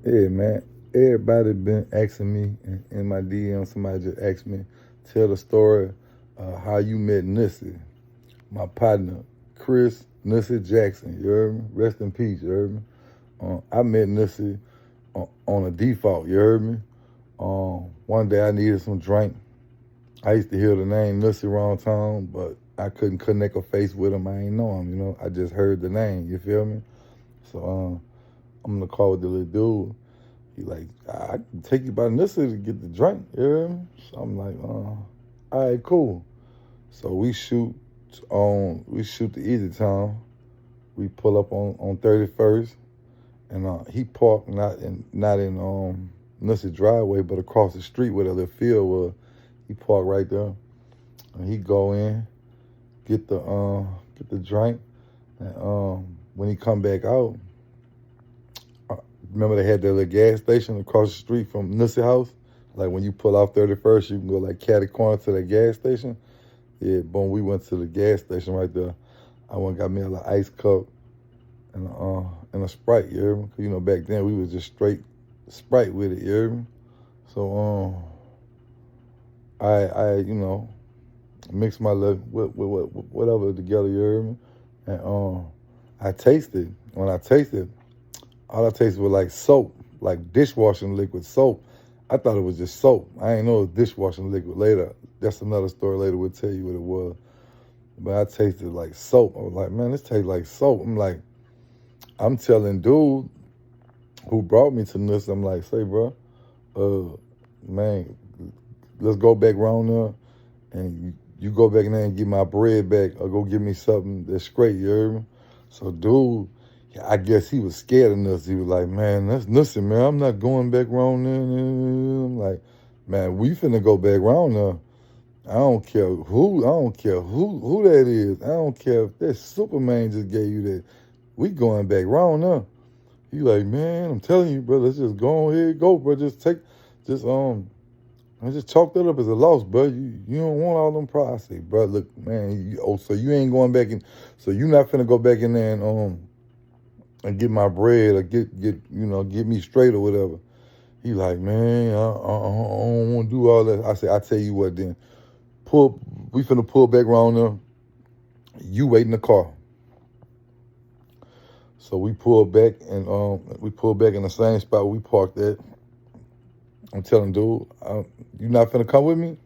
Yeah, man. Everybody been asking me in my DM. Somebody just asked me, tell the story how you met Nussie, my partner, Chris Nussie Jackson. You heard me? Rest in peace. You heard me? I met Nussie on a default. You heard me? One day I needed some drink. I used to hear the name Nussie around town, but I couldn't connect a face with him. I ain't know him. I just heard the name. You feel me? So I'm gonna call with the little dude. He like, I can take you by Nussie to get the drink, you hear me? So I'm like, all right, cool. So we shoot the Easy Town. We pull up on 31st, and he parked not in Nussie driveway, but across the street where the little field was. He parked right there, and he go in, get the drink, and when he come back out, remember they had that little gas station across the street from Nussie House? Like when you pull off 31st, you can go like catty corner to that gas station. Yeah, boom, we went to the gas station right there. I went and got me a little ice cup and a Sprite, you hear me? 'Cause, back then we was just straight Sprite with it, you hear me? So I mixed my little whatever together, you hear me? And I tasted. When I tasted, all I tasted was like soap, like dishwashing liquid soap. I thought it was just soap. I ain't know it was dishwashing liquid later. That's another story later. We'll tell you what it was. But I tasted like soap. I was like, man, this tastes like soap. I'm telling dude who brought me to this, I'm like, say, bro, man, let's go back around there and you go back in there and get my bread back or go get me something that's straight, you heard me? So dude, I guess he was scared of Nussie. He was like, man, that's Nussie, man. I'm not going back around there. I'm like, man, we finna go back around there. I don't care who that is. I don't care if that Superman just gave you that. We going back round now. He like, man, I'm telling you, bro, let's just go on here, go, bro. Just I just chalk that up as a loss, bro. You don't want all them problems. I say, bro, look, man, so you ain't going back in, so you not finna go back in there and get my bread or get me straight or whatever. He like, man, I don't want to do all that. I say, I tell you what, then we finna pull back around there. You wait in the car. So we pulled back in the same spot we parked at. I'm telling dude, you not finna come with me?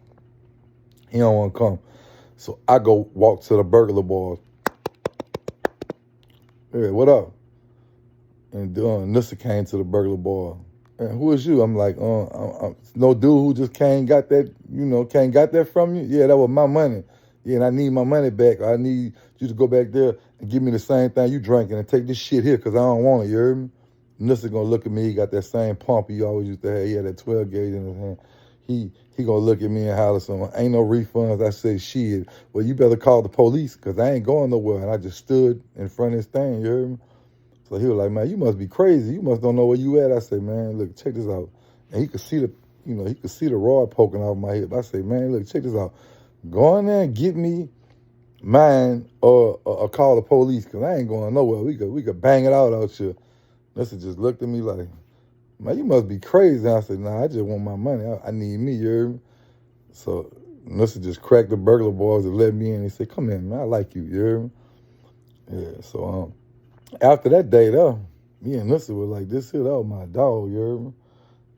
He don't want to come. So I go walk to the burglar boys. Hey, what up? And Nussie came to the burglar boy. And who is you? I'm like, no dude who just got that from you? Yeah, that was my money. Yeah, and I need my money back. I need you to go back there and give me the same thing you drinking and take this shit here because I don't want it, you heard me? Nussie gonna look at me. He got that same pump he always used to have. He had that 12 gauge in his hand. He gonna look at me and holler something. Ain't no refunds. I say, shit. Well, you better call the police because I ain't going nowhere. And I just stood in front of his thing, you heard me? So he was like, man, you must be crazy. You must don't know where you at. I say, man, look, check this out. And he could see the rod poking out my hip. I say, man, look, check this out. Go in there and get me mine or call the police because I ain't going nowhere. We could bang it out here. Nussie just looked at me like, man, you must be crazy. And I said, nah, I just want my money. I need me, you heard me? So Nussie just cracked the burglar boys and let me in. He said, come in, man, I like you, you heard me? Yeah, so after that day, though, me and Nussie was like, this here, that was my dog, you heard me?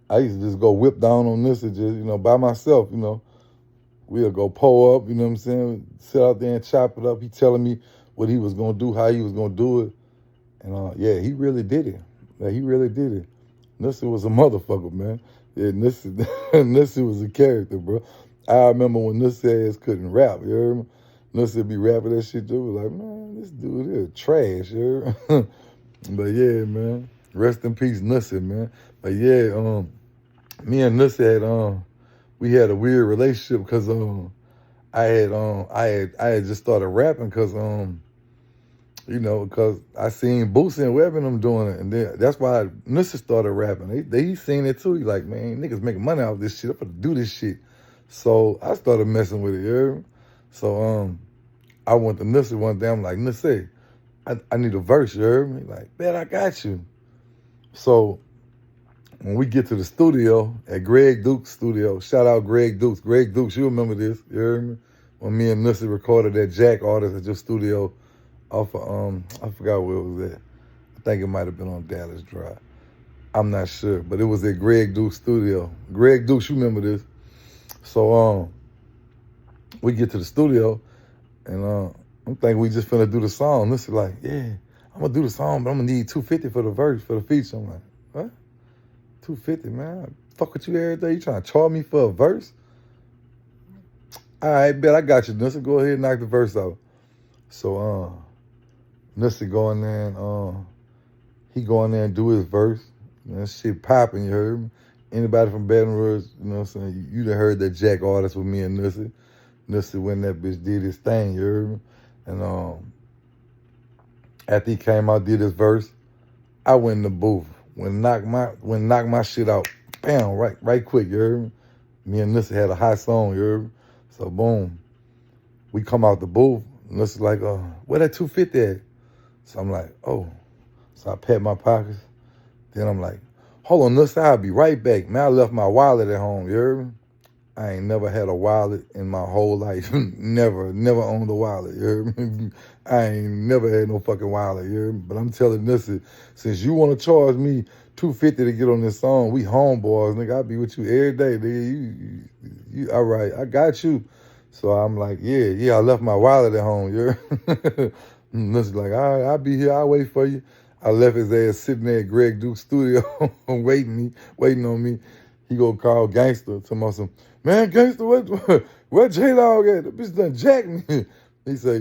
I used to just go whip down on Nussie just, by myself. We'll go pull up, you know what I'm saying? Sit out there and chop it up. He telling me what he was going to do, how he was going to do it. And yeah, he really did it. Yeah, he really did it. Nussie was a motherfucker, man. Yeah, Nussie, Nussie was a character, bro. I remember when Nussie ass couldn't rap, you heard me? Nussie be rapping that shit too. Like, man, this dude is trash, you heard me? But yeah, man. Rest in peace, Nussie, man. But yeah, me and Nussie we had a weird relationship because I had just started rapping because I seen Boosie and Webb and them doing it, and then that's why Nussie started rapping. He seen it too. He like, man, niggas making money off this shit. I'm gonna do this shit. So I started messing with it, you heard me? So I went to Nussie one day. I'm like, Nussie, I need a verse, you heard me? Like, man, I got you. So when we get to the studio at Greg Duke's studio, shout out Greg Dukes. Greg Dukes, you remember this, you heard me? When me and Nussie recorded that Jack artist at your studio off of, I forgot where it was at. I think it might have been on Dallas Drive. I'm not sure, but it was at Greg Duke's studio. Greg Dukes, you remember this? So we get to the studio, and I'm thinking we just finna do the song. Nussie like, yeah, I'm gonna do the song, but I'm gonna need $250 for the verse, for the feature. I'm like, what? $250, man? I fuck with you every day. You trying to charge me for a verse? All right, bet I got you, Nussie. Go ahead and knock the verse out. So Nussie go in there and he go in there and do his verse. And shit popping, you heard me? Anybody from Baton Rouge, you know what I'm saying? You done heard that Jack artist with me and Nussie. Nussie when that bitch did his thing, you heard me? And after he came out, did his verse, I went in the booth. When knock my shit out, bam, right quick, you heard me? Me and Nussie had a hot song, you heard me? So boom, we come out the booth, and Nussie's like, where that 250 at? So I'm like, oh. So I pat my pockets. Then I'm like, hold on, Nussie, I'll be right back. Man, I left my wallet at home, you heard me? I ain't never had a wallet in my whole life. never owned a wallet, you heard me? I ain't never had no fucking wallet, you heard me? But I'm telling Nussie, since you want to charge me $250 to get on this song, we homeboys, nigga. I'll be with you every day, nigga. You all right, I got you. So I'm like, yeah, I left my wallet at home, you heard? Nussie's like, all right, I'll be here, I'll wait for you. I left his ass sitting there at Greg Duke's studio waiting on me. He go call Gangster, tell me some, man, Gangster, where J-Dog at? The bitch done jacked me. He say,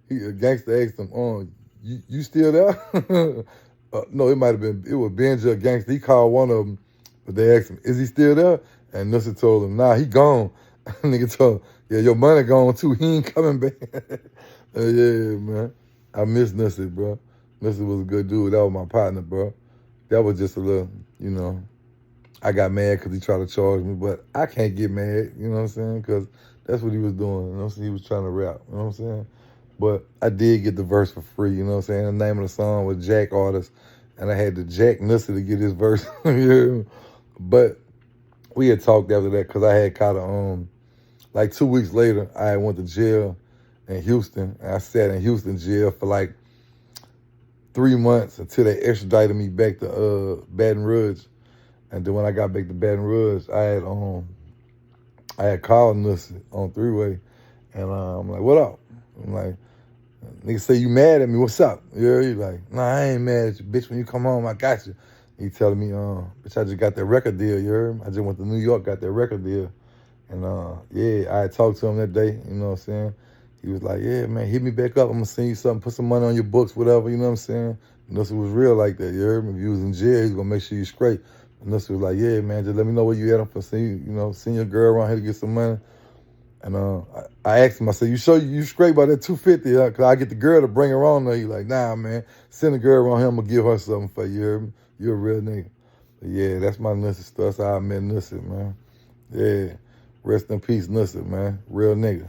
Gangster asked him, you still there? No, it was Benji or Gangster. He called one of them, but they asked him, is he still there? And Nussie told him, nah, he gone. Nigga told him, yeah, your money gone too. He ain't coming back. Yeah, man. I miss Nussie, bro. Nussie was a good dude. That was my partner, bro. That was just a little, you know, I got mad because he tried to charge me, but I can't get mad, you know what I'm saying? Because that's what he was doing, you know what I'm saying? He was trying to rap, you know what I'm saying? But I did get the verse for free, you know what I'm saying? The name of the song was Jack Artist, and I had to jack Nussie to get his verse. Yeah. But we had talked after that because I had kind of, like 2 weeks later, I went to jail in Houston, and I sat in Houston jail for like 3 months until they extradited me back to Baton Rouge. And then when I got back to Baton Rouge, I had called Nussie on three-way, and I'm like, what up? I'm like, nigga say you mad at me, what's up? Yeah, he's like, nah, I ain't mad at you, bitch. When you come home, I got you. He telling me, bitch, I just got that record deal, you heard me? I just went to New York, got that record deal. And yeah, I had talked to him that day, you know what I'm saying? He was like, yeah, man, hit me back up. I'm going to send you something, put some money on your books, whatever, you know what I'm saying? Nussie was real like that, you heard me? If you was in jail, he was going to make sure you straight. And Nussie was like, yeah, man, just let me know where you at. I'm going to send your girl around here to get some money. And I asked him, I said, you sure you straight about that 250? Because I get the girl to bring her on there. He like, nah, man, send the girl around here. I'm going to give her something for you, you heard me? You're a real nigga. But yeah, that's my Nussie stuff. That's how I met Nussie, man. Yeah, rest in peace, Nussie, man. Real nigga.